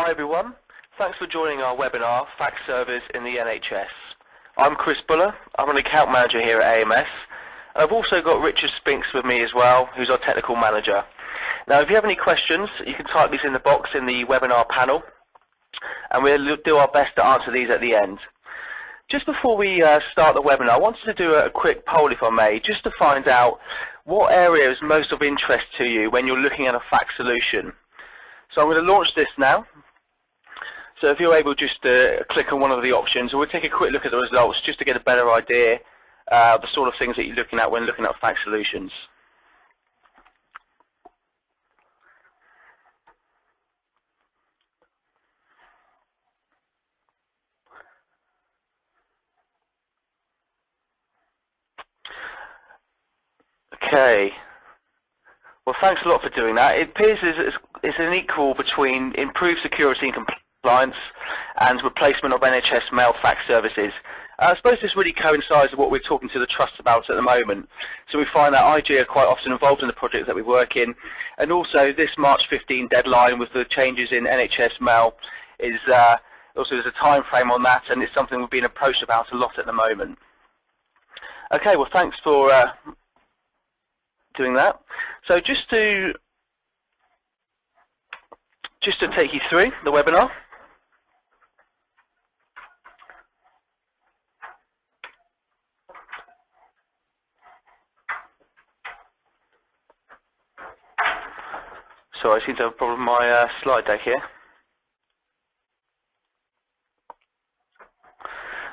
Hi everyone, thanks for joining our webinar, Fax Servers in the NHS. I'm Chris Buller, I'm an account manager here at AMS, and I've also got Richard Spinks with me as well, who's our technical manager. Now if you have any questions, you can type these in the box in the webinar panel, and we'll do our best to answer these at the end. Just before we start the webinar, I wanted to do a quick poll, if I may, just to find out what area is most of interest to you when you're looking at a fax solution. So I'm going to launch this now. So if you're able just to click on one of the options, we'll take a quick look at the results just to get a better idea of the sort of things that you're looking at when looking at fax solutions. Okay. Well, thanks a lot for doing that. It appears it's an equal between improved security and compliance and replacement of NHS mail fax services. I suppose this really coincides with what we're talking to the trusts about at the moment. So we find that IG are quite often involved in the projects that we work in, and also this March 15 deadline with the changes in NHS mail is also there's a time frame on that, and it's something we've been approached about a lot at the moment. Okay, well thanks for doing that. So just to take you through the webinar. Sorry, I seem to have a problem with my slide deck here.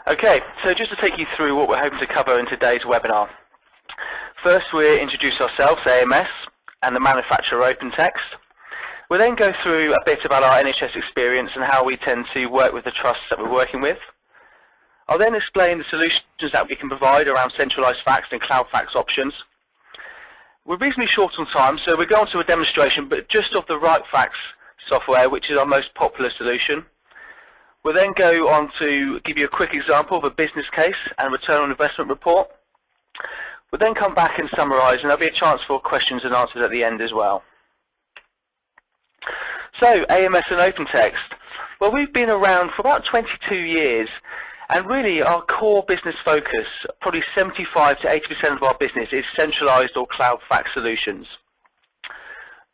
Okay, so just to take you through what we're hoping to cover in today's webinar. First, we'll introduce ourselves, AMS, and the manufacturer OpenText. We'll then go through a bit about our NHS experience and how we tend to work with the trusts that we're working with. I'll then explain the solutions that we can provide around centralized fax and cloud fax options. We're reasonably short on time, so we'll go on to a demonstration, but just of the RightFax software, which is our most popular solution. We'll then go on to give you a quick example of a business case and return on investment report. We'll then come back and summarise, and there'll be a chance for questions and answers at the end as well. So, AMS and OpenText. Well, we've been around for about 22 years, and really our core business focus, probably 75 to 80% of our business, is centralised or cloud fax solutions.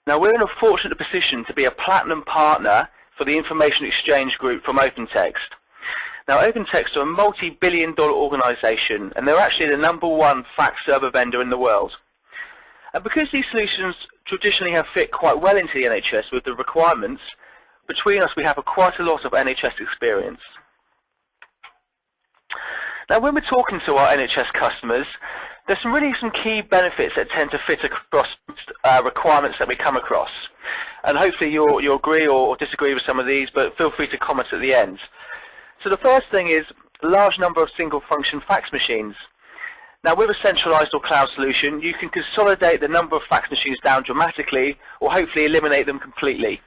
Now, we're in a fortunate position to be a platinum partner for the information exchange group from OpenText. Now, OpenText are a multi-billion-dollar organisation, and they're actually the #1 fax server vendor in the world. And because these solutions traditionally have fit quite well into the NHS with the requirements, between us we have quite a lot of NHS experience. Now, when we're talking to our NHS customers, there's really some key benefits that tend to fit across requirements that we come across. And hopefully you'll agree or disagree with some of these, but feel free to comment at the end. So the first thing is a large number of single-function fax machines. Now, with a centralized or cloud solution, you can consolidate the number of fax machines down dramatically or hopefully eliminate them completely.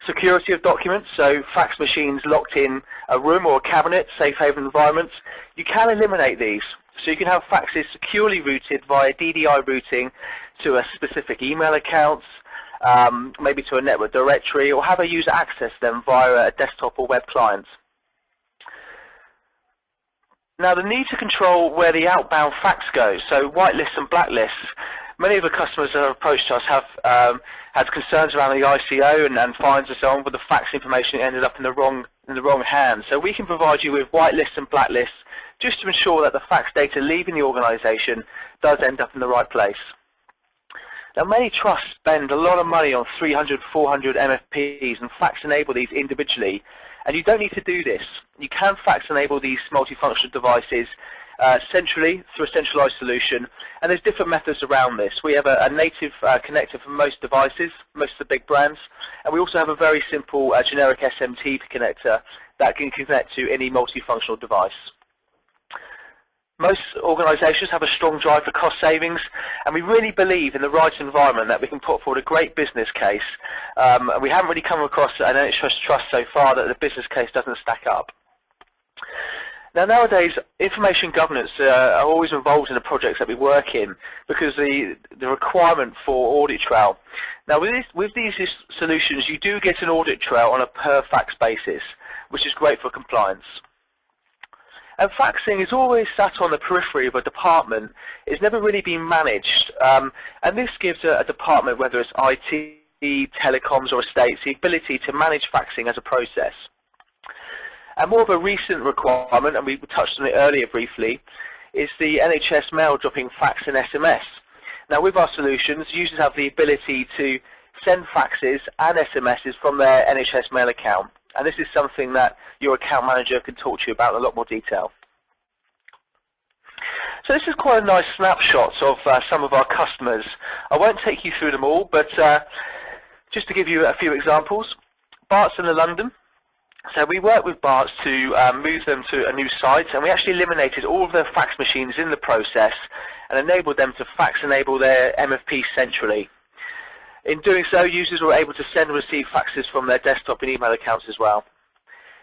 Security of documents, so fax machines locked in a room or a cabinet, safe haven environments, you can eliminate these. So you can have faxes securely routed via DDI routing to a specific email account, maybe to a network directory, or have a user access them via a desktop or web client. Now, the need to control where the outbound fax goes, so whitelists and blacklists. Many of the customers that have approached us have had concerns around the ICO and fines and so on, but the fax information ended up in the wrong hands. So we can provide you with whitelists and blacklists just to ensure that the fax data leaving the organisation does end up in the right place. Now, many trusts spend a lot of money on 300, 400 MFPs and fax enable these individually, and you don't need to do this. You can fax enable these multifunctional devices centrally through a centralized solution, and there's different methods around this. We have a native connector for most devices, most of the big brands, and we also have a very simple generic SMT connector that can connect to any multifunctional device. Most organisations have a strong drive for cost savings, and we really believe in the right environment that we can put forward a great business case. We haven't really come across an NHS trust so far that the business case doesn't stack up. Now nowadays, information governance are always involved in the projects that we work in because the requirement for audit trail. Now with these solutions, you do get an audit trail on a per fax basis, which is great for compliance. And faxing is always sat on the periphery of a department. It's never really been managed, and this gives a department, whether it's IT, telecoms or estates, the ability to manage faxing as a process. And more of a recent requirement, and we touched on it earlier briefly, is the NHS mail dropping fax and SMS. Now with our solutions, users have the ability to send faxes and SMSs from their NHS mail account. And this is something that your account manager can talk to you about in a lot more detail. So this is quite a nice snapshot of some of our customers. I won't take you through them all, but just to give you a few examples. Barts in London. So we worked with Barts to move them to a new site, and we actually eliminated all of their fax machines in the process and enabled them to fax enable their MFP centrally. In doing so, users were able to send and receive faxes from their desktop and email accounts as well.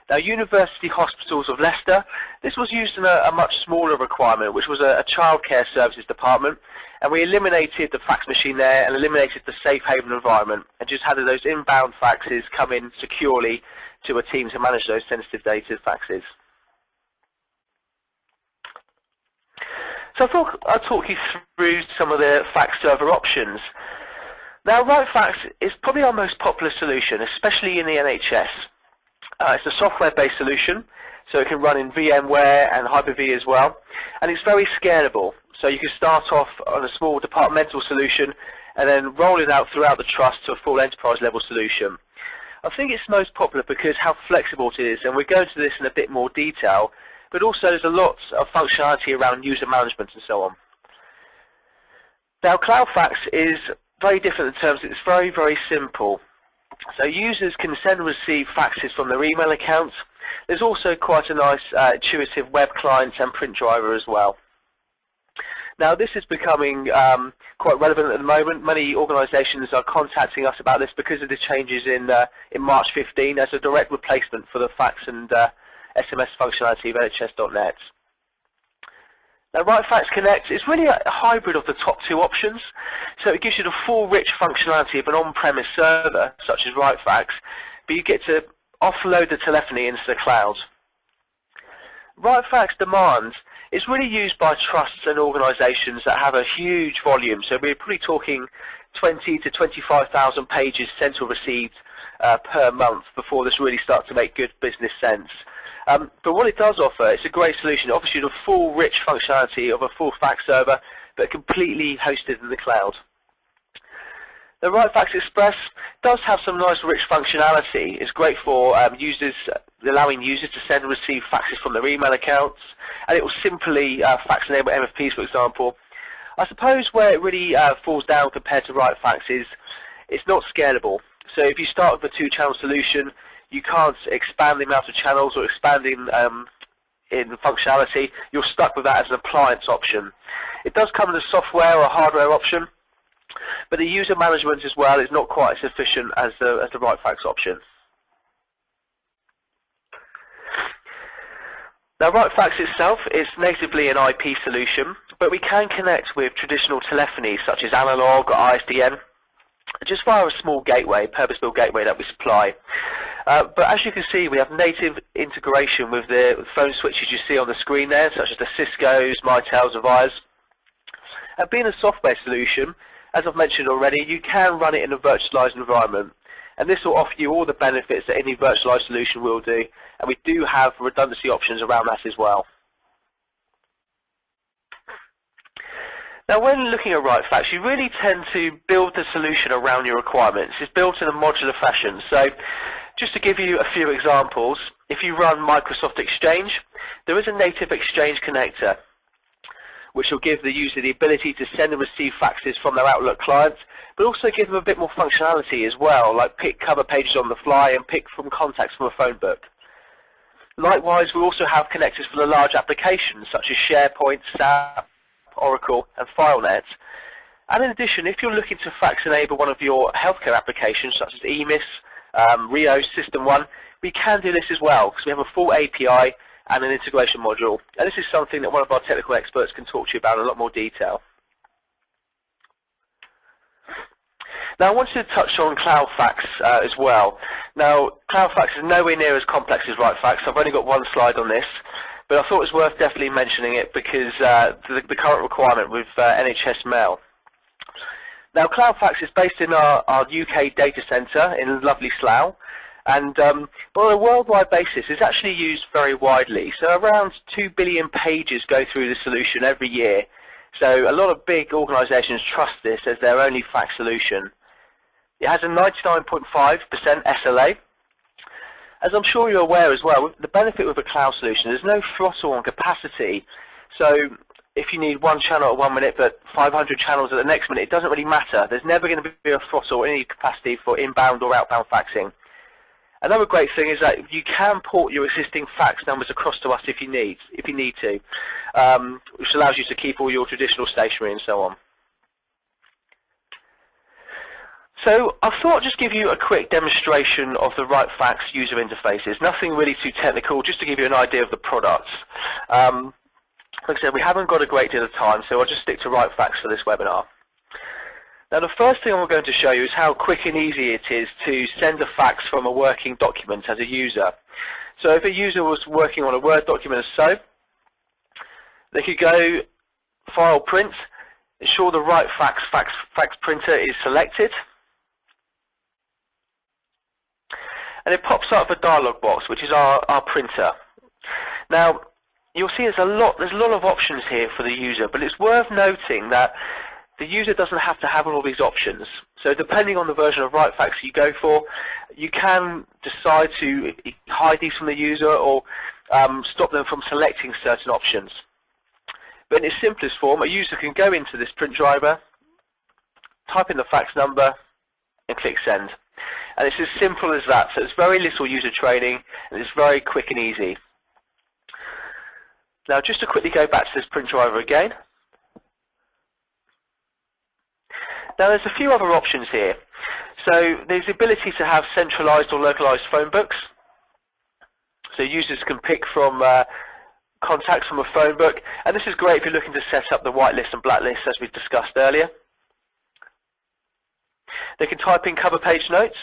Now, University Hospitals of Leicester, this was used in a much smaller requirement, which was a childcare services department, and we eliminated the fax machine there and eliminated the safe haven environment and just had those inbound faxes come in securely to a team to manage those sensitive data faxes. So I thought I'd talk you through some of the fax server options. Now, WriteFax is probably our most popular solution, especially in the NHS. It's a software-based solution, so it can run in VMware and Hyper-V as well, and it's very scalable. So you can start off on a small departmental solution and then roll it out throughout the trust to a full enterprise-level solution. I think it's most popular because how flexible it is, and we'll go into this in a bit more detail, but also there's a lot of functionality around user management and so on. Now, CloudFax is very different in terms of it's very, very simple. So users can send and receive faxes from their email accounts. There's also quite a nice intuitive web client and print driver as well. Now this is becoming quite relevant at the moment. Many organisations are contacting us about this because of the changes in March 15 as a direct replacement for the fax and SMS functionality of NHS.net. Now WriteFax Connect is really a hybrid of the top two options, so it gives you the full rich functionality of an on-premise server such as WriteFax, but you get to offload the telephony into the cloud. WriteFax Demand is really used by trusts and organisations that have a huge volume, so we're probably talking 20 to 25,000 pages sent or received per month before this really starts to make good business sense. But what it does offer, it's a great solution. It offers you the full rich functionality of a full fax server, but completely hosted in the cloud. The WriteFax Express does have some nice rich functionality. It's great for users, allowing users to send and receive faxes from their email accounts, and it will simply fax enable MFPs, for example. I suppose where it really falls down compared to WriteFax is it's not scalable. So if you start with a two-channel solution, you can't expand the amount of channels or expanding in functionality. You're stuck with that as an appliance option. It does come as a software or a hardware option, but the user management as well is not quite as efficient as the WriteFax option. Now WriteFax itself is natively an IP solution, but we can connect with traditional telephony such as analog or ISDN just via a small gateway, purpose-built gateway that we supply. But as you can see, we have native integration with the phone switches you see on the screen there, such as the Cisco's, Mitels, and Avayas. And being a software solution, as I've mentioned already, you can run it in a virtualized environment. And this will offer you all the benefits that any virtualized solution will do. And we do have redundancy options around that as well. Now, when looking at WriteFax, you really tend to build the solution around your requirements. It's built in a modular fashion. So just to give you a few examples, if you run Microsoft Exchange, there is a native Exchange connector, which will give the user the ability to send and receive faxes from their Outlook clients, but also give them a bit more functionality as well, like pick cover pages on the fly and pick from contacts from a phone book. Likewise, we also have connectors for the large applications, such as SharePoint, SAP, Oracle, and FileNet. And in addition, if you're looking to fax enable one of your healthcare applications, such as EMIS, Rio, System 1, we can do this as well, because we have a full API and an integration module. And this is something that one of our technical experts can talk to you about in a lot more detail. Now I wanted to touch on Cloud Fax as well. Now Cloud Fax is nowhere near as complex as WriteFax. I've only got one slide on this, but I thought it was worth definitely mentioning it because the current requirement with NHS Mail. Now Cloud Fax is based in our UK data centre in lovely Slough, and on a worldwide basis it's actually used very widely. So around 2 billion pages go through the solution every year. So a lot of big organisations trust this as their only fax solution. It has a 99.5% SLA. As I'm sure you're aware as well, the benefit with a cloud solution, there's no throttle on capacity. So if you need one channel at 1 minute but 500 channels at the next minute, it doesn't really matter. There's never going to be a throttle or any capacity for inbound or outbound faxing. Another great thing is that you can port your existing fax numbers across to us if you need to, which allows you to keep all your traditional stationery and so on. So I thought I'd just give you a quick demonstration of the WriteFax user interfaces. Nothing really too technical, just to give you an idea of the products. Like I said, we haven't got a great deal of time, so I'll just stick to WriteFax for this webinar. Now the first thing I'm going to show you is how quick and easy it is to send a fax from a working document as a user. So if a user was working on a Word document as so, they could go File, Print, ensure the WriteFax fax printer is selected, and it pops up a dialog box, which is our printer. Now you'll see there's a lot of options here for the user, but it's worth noting that the user doesn't have to have all these options. So depending on the version of WriteFax you go for, you can decide to hide these from the user or stop them from selecting certain options. But in its simplest form, a user can go into this print driver, type in the fax number, and click send. And it's as simple as that. So it's very little user training, and it's very quick and easy. Now just to quickly go back to this print driver again. Now there's a few other options here. So there's the ability to have centralized or localized phone books. So users can pick from contacts from a phone book, and this is great if you're looking to set up the whitelist and blacklist as we discussed earlier. They can type in cover page notes.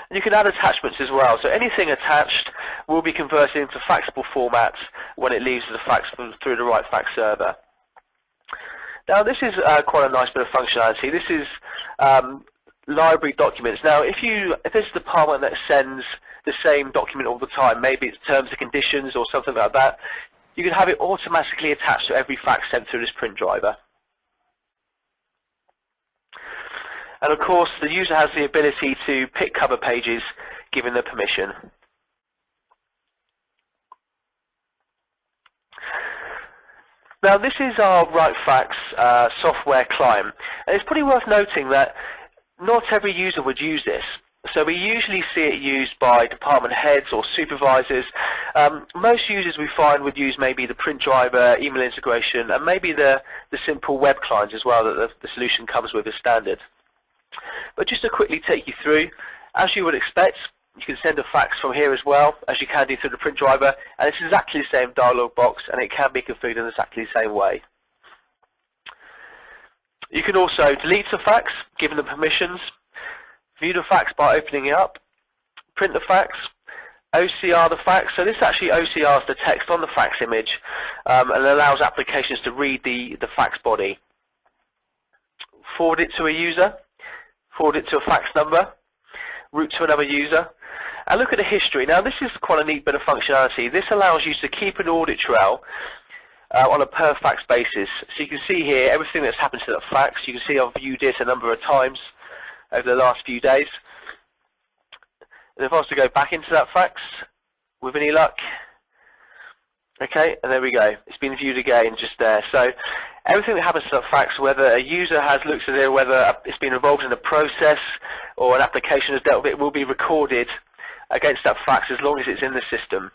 And you can add attachments as well. So anything attached will be converted into faxable formats when it leaves the fax through the WriteFax server. Now this is quite a nice bit of functionality. This is library documents. Now if there's a department that sends the same document all the time, maybe it's terms and conditions or something like that, you can have it automatically attached to every fax sent through this print driver. And of course the user has the ability to pick cover pages given the permission. Now this is our WriteFax software client, and it's pretty worth noting that not every user would use this. So we usually see it used by department heads or supervisors. Most users we find would use maybe the print driver, email integration, and maybe the simple web client as well that the solution comes with as standard. But just to quickly take you through, as you would expect, you can send a fax from here as well as you can do through the print driver, and it's exactly the same dialog box, and it can be configured in exactly the same way. You can also delete the fax, given the permissions, view the fax by opening it up, print the fax, OCR the fax. So this actually OCRs the text on the fax image and allows applications to read the fax body. Forward it to a user, forward it to a fax number, route to another user, and look at the history. Now this is quite a neat bit of functionality. This allows you to keep an audit trail on a per fax basis. So you can see here everything that's happened to that fax. You can see I've viewed it a number of times over the last few days. And if I was to go back into that fax with any luck, okay, and there we go. It's been viewed again just there. So everything that happens to that fax, whether a user has looked at it, whether it's been involved in a process or an application has dealt with it, will be recorded against that fax as long as it's in the system.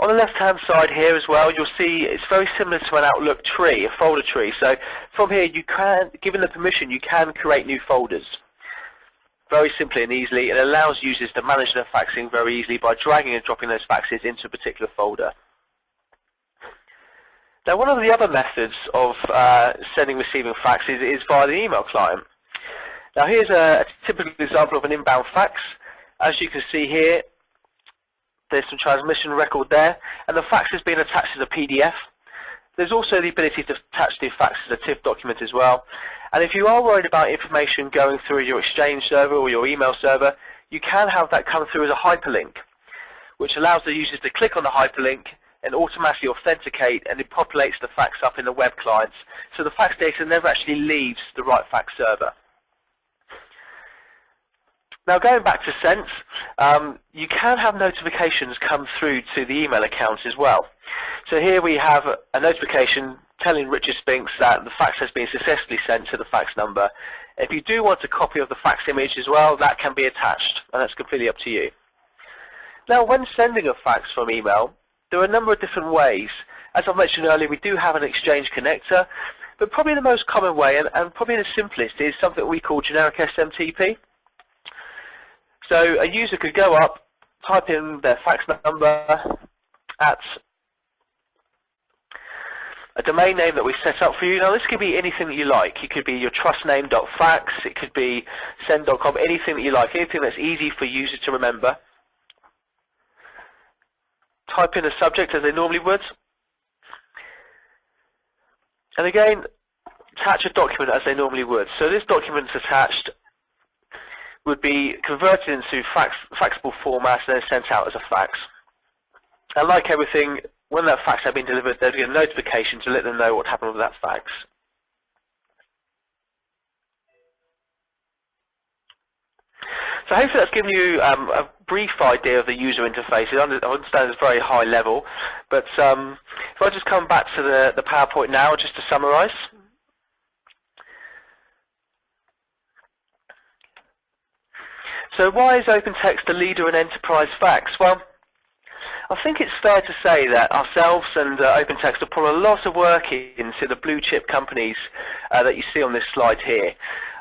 On the left-hand side here as well, you'll see it's very similar to an Outlook tree, a folder tree. So from here, you can, given the permission, you can create new folders. very simply and easily. It allows users to manage their faxing very easily by dragging and dropping those faxes into a particular folder. Now, one of the other methods of sending and receiving faxes is via the email client. Now, here's a typical example of an inbound fax. As you can see here, there's some transmission record there, and the fax has been attached as a PDF. There's also the ability to attach the fax as a TIFF document as well. And if you are worried about information going through your Exchange server or your email server, you can have that come through as a hyperlink, which allows the users to click on the hyperlink and automatically authenticate, and it populates the fax up in the web clients. So the fax data never actually leaves the right fax server. Now, going back to Sense, you can have notifications come through to the email accounts as well. So here we have a notification telling Richard Spinks that the fax has been successfully sent to the fax number. If you do want a copy of the fax image as well, that can be attached, and that's completely up to you. Now, when sending a fax from email, there are a number of different ways. As I mentioned earlier, we do have an Exchange connector, but probably the most common way, and probably the simplest, is something we call generic SMTP. So a user could go up, type in their fax number at a domain name that we set up for you. Now, this could be anything that you like. It could be your trustname.fax, it could be send.com, anything that you like, anything that's easy for users to remember. Type in a subject as they normally would. And again, attach a document as they normally would. So this document's attached would be converted into faxable format and then sent out as a fax. And like everything, when that fax had been delivered, they'd get a notification to let them know what happened with that fax. So hopefully that's given you a brief idea of the user interface. I understand it's very high level, but if I just come back to the PowerPoint now, just to summarize. So why is OpenText a leader in enterprise fax? Well, I think it's fair to say that ourselves and OpenText have put a lot of work into the blue chip companies that you see on this slide here.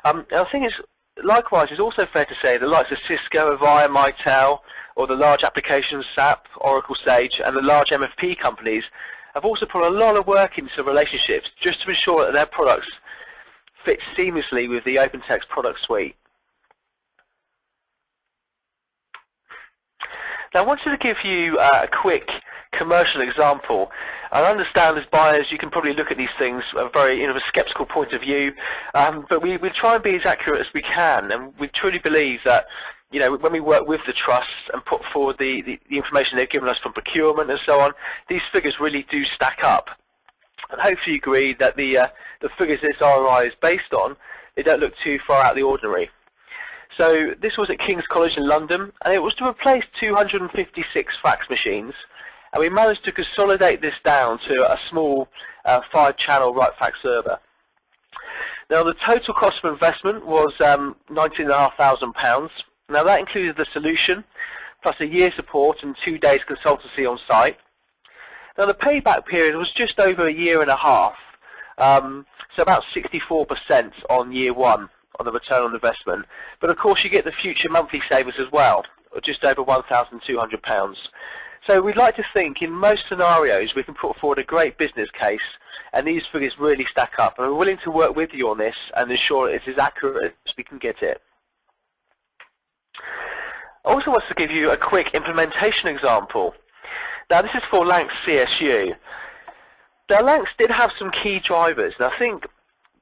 And I think it's likewise, it's also fair to say the likes of Cisco, Avaya, Mitel, or the large applications, SAP, Oracle, Sage, and the large MFP companies have also put a lot of work into relationships just to ensure that their products fit seamlessly with the OpenText product suite. Now, I wanted to give you a quick commercial example. I understand as buyers you can probably look at these things from a very a skeptical point of view, but we try and be as accurate as we can, and we truly believe that when we work with the trusts and put forward the information they've given us from procurement and so on, these figures really do stack up. And hopefully you agree that the figures this ROI is based on, they don't look too far out of the ordinary. So this was at King's College in London, and it was to replace 256 fax machines, and we managed to consolidate this down to a small 5-channel right fax server. Now, the total cost of investment was £19,500. Now, that included the solution, plus a year's support and 2 days consultancy on site. Now, the payback period was just over a year and a half, so about 64% on year one on the return on investment. But of course, you get the future monthly savings as well, or just over £1,200. So we'd like to think in most scenarios we can put forward a great business case, and these figures really stack up, and we're willing to work with you on this and ensure it's as accurate as we can get it. I also want to give you a quick implementation example. Now, this is for Lancs CSU. Now, Lancs did have some key drivers, and I think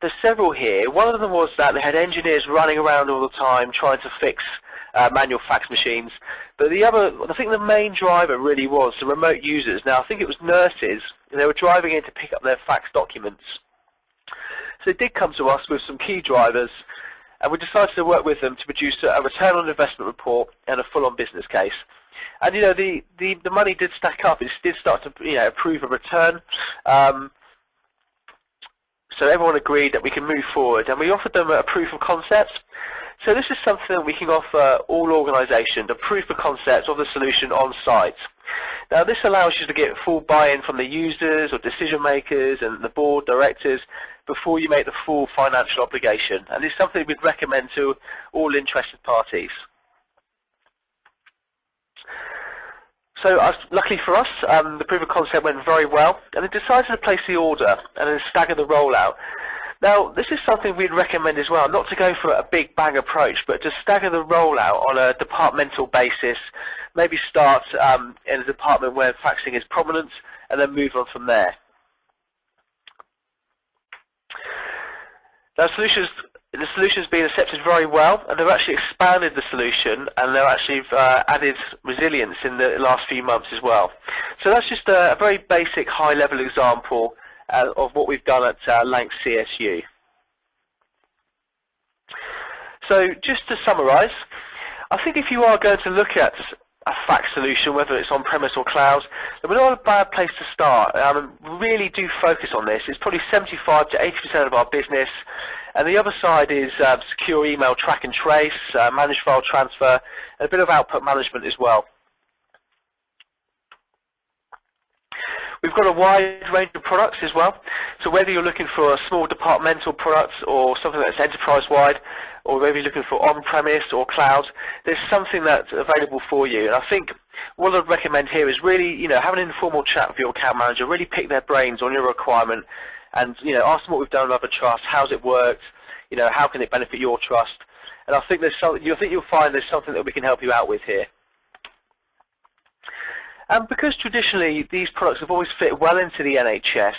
there's several here. One of them was that they had engineers running around all the time trying to fix manual fax machines. But the other, I think the main driver really was the remote users. Now, I think it was nurses, and they were driving in to pick up their fax documents. So they did come to us with some key drivers, and we decided to work with them to produce a return on investment report and a full-on business case. And the money did stack up. It did start to approve a return. So everyone agreed that we can move forward, and we offered them a proof of concept. So this is something that we can offer all organisations, a proof of concept of the solution on site. Now, this allows you to get full buy-in from the users or decision makers and the board directors before you make the full financial obligation, and it's something we'd recommend to all interested parties. So luckily for us, the proof of concept went very well, and they decided to place the order and then stagger the rollout. Now, this is something we'd recommend as well, not to go for a big bang approach, but to stagger the rollout on a departmental basis, maybe start in a department where faxing is prominent, and then move on from there. Now, the solution's been accepted very well, and they've actually expanded the solution, and they've actually added resilience in the last few months as well. So that's just a very basic, high-level example of what we've done at Lanc CSU. So just to summarise, I think if you are going to look at a fax solution, whether it's on-premise or cloud, then we're not a bad place to start. Really do focus on this. It's probably 75 to 80% of our business, and the other side is secure email track and trace, managed file transfer, and a bit of output management as well. We've got a wide range of products as well, so whether you're looking for a small departmental product or something that's enterprise-wide, or maybe looking for on-premise or cloud, there's something that's available for you. And I think what I'd recommend here is really, have an informal chat with your account manager, really pick their brains on your requirement, and ask them what we've done with other trusts, how's it worked, how can it benefit your trust. And I think you'll find there's something that we can help you out with here. And because traditionally these products have always fit well into the NHS,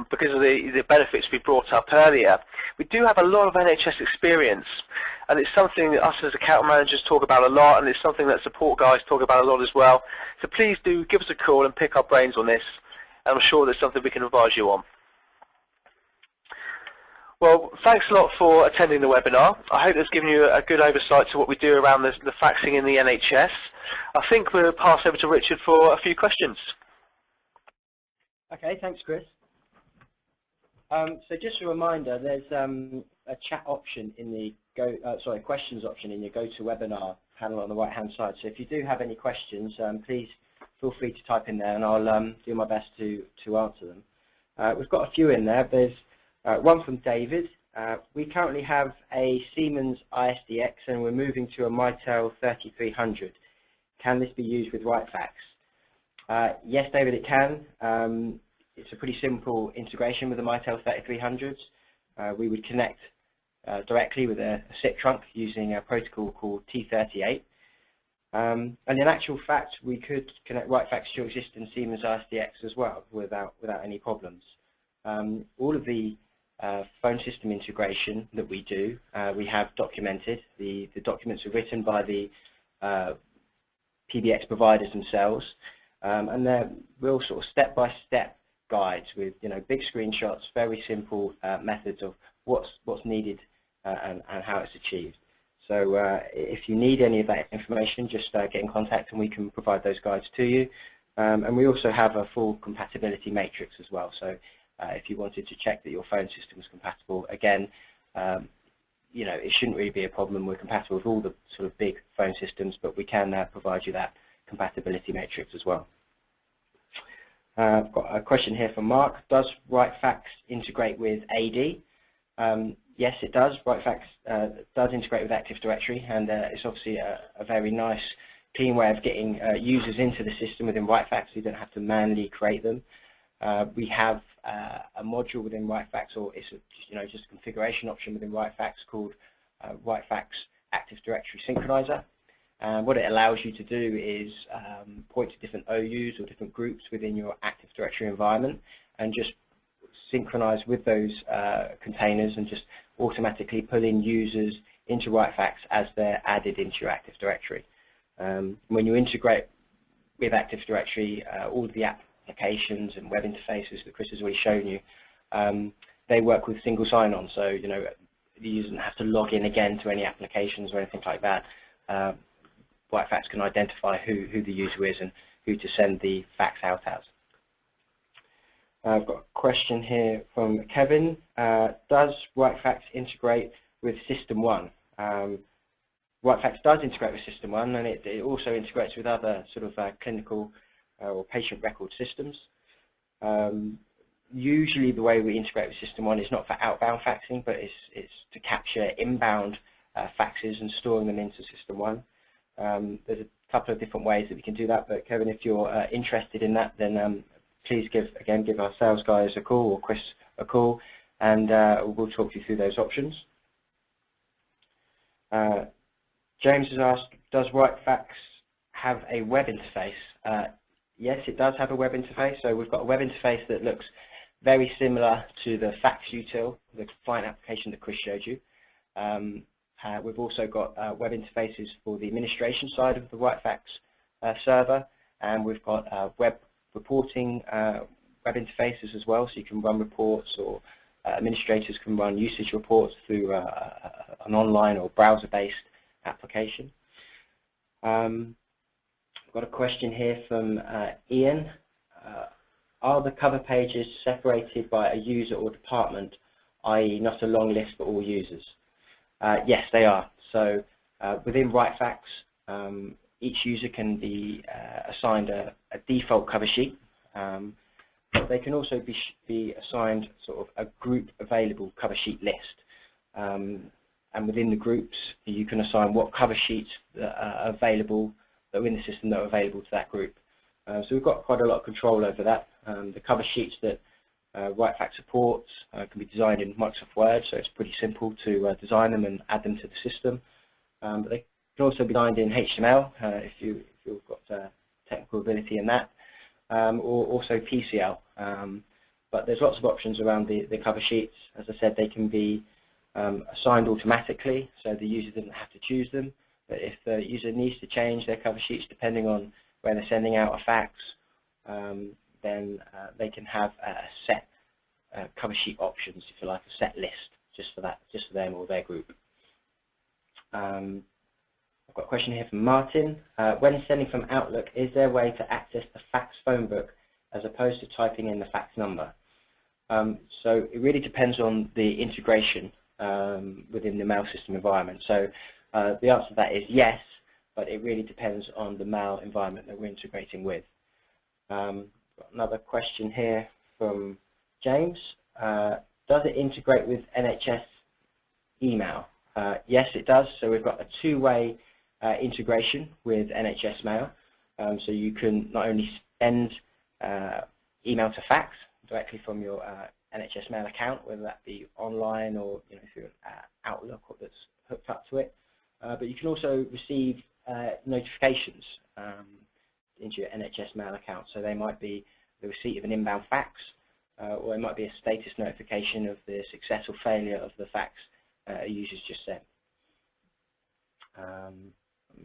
because of the benefits we brought up earlier, we do have a lot of NHS experience, and it's something that us as account managers talk about a lot, and it's something that support guys talk about a lot as well. So please do give us a call and pick our brains on this, and I'm sure there's something we can advise you on. Well, thanks a lot for attending the webinar. I hope it's given you a good oversight to what we do around the faxing in the NHS. I think we'll pass over to Richard for a few questions. Okay, thanks, Chris. So just a reminder, there's a chat option in the questions option in your GoToWebinar panel on the right-hand side. So if you do have any questions, please feel free to type in there, and I'll do my best to answer them. We've got a few in there. There's one from David. We currently have a Siemens ISDX, and we're moving to a Mitel 3300. Can this be used with WriteFax? Yes, David, it can. It's a pretty simple integration with the Mitel 3300s. We would connect directly with a SIP trunk using a protocol called T38. And in actual fact, we could connect WriteFax to your existing Siemens ISDX as well without any problems. All of the phone system integration that we do, we have documented. The documents are written by the PBX providers themselves, and they're real sort of step-by-step guides with big screenshots, very simple methods of what's needed and how it's achieved. So if you need any of that information, just get in contact and we can provide those guides to you. And we also have a full compatibility matrix as well. So if you wanted to check that your phone system is compatible, again, it shouldn't really be a problem. We're compatible with all the sort of big phone systems, but we can provide you that compatibility matrix as well. I've got a question here from Mark. Does WriteFax integrate with AD? Yes, it does. WriteFax does integrate with Active Directory, and it's obviously a very nice, clean way of getting users into the system within WriteFax. You don't have to manually create them. We have a module within WriteFax, or it's just a configuration option within WriteFax called WriteFax Active Directory Synchronizer. And what it allows you to do is point to different OUs or different groups within your Active Directory environment and just synchronize with those containers and just automatically pull in users into WriteFax as they're added into your Active Directory. When you integrate with Active Directory, all of the applications and web interfaces that Chris has already shown you, they work with single sign-on, so the user doesn't have to log in again to any applications or anything like that. WriteFax can identify who the user is and who to send the fax out as. I've got a question here from Kevin. Does WriteFax integrate with System 1? WriteFax does integrate with System 1, and it also integrates with other sort of clinical or patient record systems. usually the way we integrate with System 1 is not for outbound faxing, but it's to capture inbound faxes and storing them into System 1. There's a couple of different ways that we can do that, but Kevin, if you're interested in that, then please give our sales guys a call, or Chris a call, and we'll talk you through those options. James has asked, does WriteFax have a web interface? Yes, it does have a web interface. So we've got a web interface that looks very similar to the Fax Util, the client application that Chris showed you. We've also got web interfaces for the administration side of the WriteFax server, and we've got web reporting web interfaces as well, so you can run reports, or administrators can run usage reports through an online or browser-based application. I've got a question here from Ian. Are the cover pages separated by a user or department, i.e. not a long list for all users? Yes, they are. So within WriteFax, each user can be assigned a default cover sheet, but they can also be assigned sort of a group available cover sheet list. And within the groups, you can assign what cover sheets are available, that are in the system, that are available to that group. So we've got quite a lot of control over that. The cover sheets that WriteFax supports can be designed in Microsoft Word, so it's pretty simple to design them and add them to the system. But they can also be designed in HTML if you've got technical ability in that, or also PCL. But there's lots of options around the cover sheets. As I said, they can be assigned automatically, so the user doesn't have to choose them. But if the user needs to change their cover sheets depending on where they're sending out a fax, then they can have a set cover sheet options, if you like, a set list just for them or their group. I've got a question here from Martin. When sending from Outlook, is there a way to access the fax phone book as opposed to typing in the fax number? So it really depends on the integration within the mail system environment. So the answer to that is yes, but it really depends on the mail environment that we're integrating with. Got another question here from James. Does it integrate with NHS email? Yes, it does. So we've got a two-way integration with NHS mail. So you can not only send email to fax directly from your NHS mail account, whether that be online or through an Outlook that's hooked up to it, but you can also receive notifications into your NHS mail account. So they might be the receipt of an inbound fax, or it might be a status notification of the success or failure of the fax a user's just sent.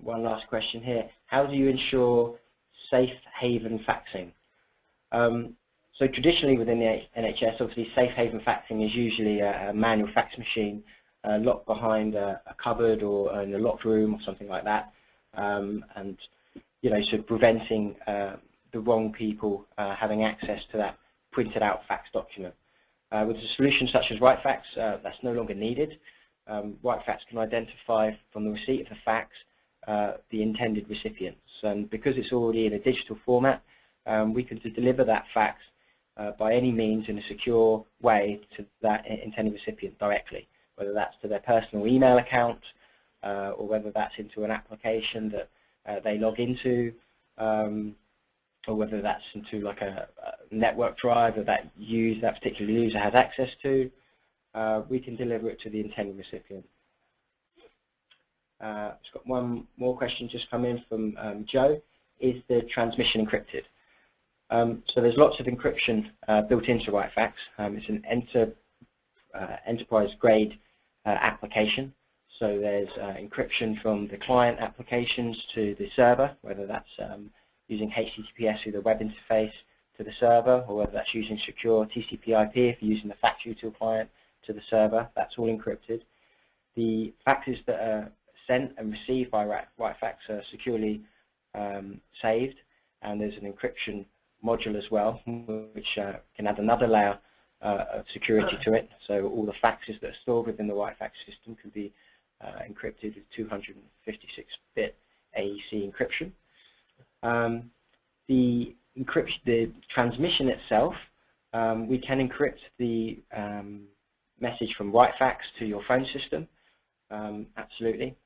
One last question here. How do you ensure safe haven faxing? So traditionally within the NHS, obviously safe haven faxing is usually a manual fax machine locked behind a cupboard or in a locked room or something like that, and sort of preventing the wrong people having access to that printed out fax document. With a solution such as WriteFax, that's no longer needed. WriteFax can identify from the receipt of the fax the intended recipients, and because it's already in a digital format, we can deliver that fax by any means in a secure way to that intended recipient directly, whether that's to their personal email account or whether that's into an application that they log into, or whether that's into like a network drive that particular user has access to. We can deliver it to the intended recipient. Just got one more question just come in from Joe. Is the transmission encrypted? So there's lots of encryption built into WriteFax. It's an enterprise-grade application. So there's encryption from the client applications to the server, whether that's using HTTPS through the web interface to the server, or whether that's using secure TCP/IP if you're using the Fax Util client to the server. That's all encrypted. The faxes that are sent and received by WriteFax are securely saved, and there's an encryption module as well, which can add another layer of security to it. So all the faxes that are stored within the WriteFax system can be encrypted with 256-bit AEC encryption. The transmission itself We can encrypt the message from WriteFax to your phone system. Absolutely.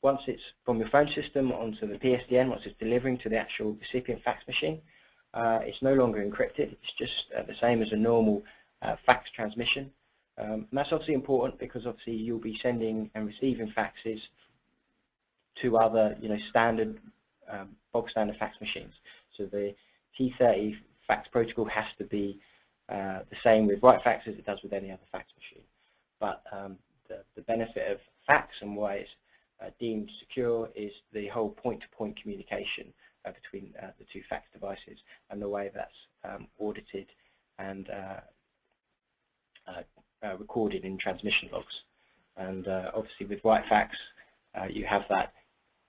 Once it's from your phone system onto the PSTN, once it's delivering to the actual recipient fax machine, it's no longer encrypted. It's just the same as a normal fax transmission. And that's obviously important because obviously you'll be sending and receiving faxes to other, standard, bog standard fax machines. So the T30 fax protocol has to be the same with WriteFax as it does with any other fax machine. But the benefit of fax and why it's deemed secure is the whole point-to-point communication between the two fax devices and the way that's audited and recorded in transmission logs. And obviously with WriteFax you have that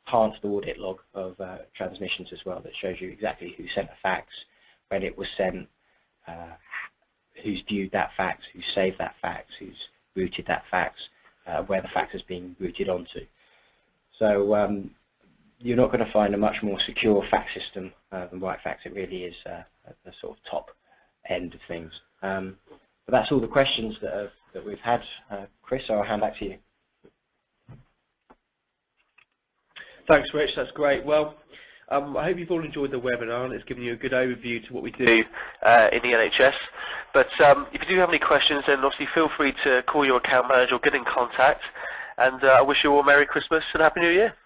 enhanced audit log of transmissions as well that shows you exactly who sent a fax, when it was sent, who's viewed that fax, who saved that fax, who's routed that fax, where the fax is being routed onto. So you're not going to find a much more secure fax system than WriteFax. It really is the sort of top end of things. But that's all the questions that we've had. Chris, I'll hand back to you. Thanks, Rich. That's great. Well, I hope you've all enjoyed the webinar and it's given you a good overview to what we do in the NHS. But if you do have any questions, then obviously feel free to call your account manager or get in contact. And I wish you all a Merry Christmas and Happy New Year.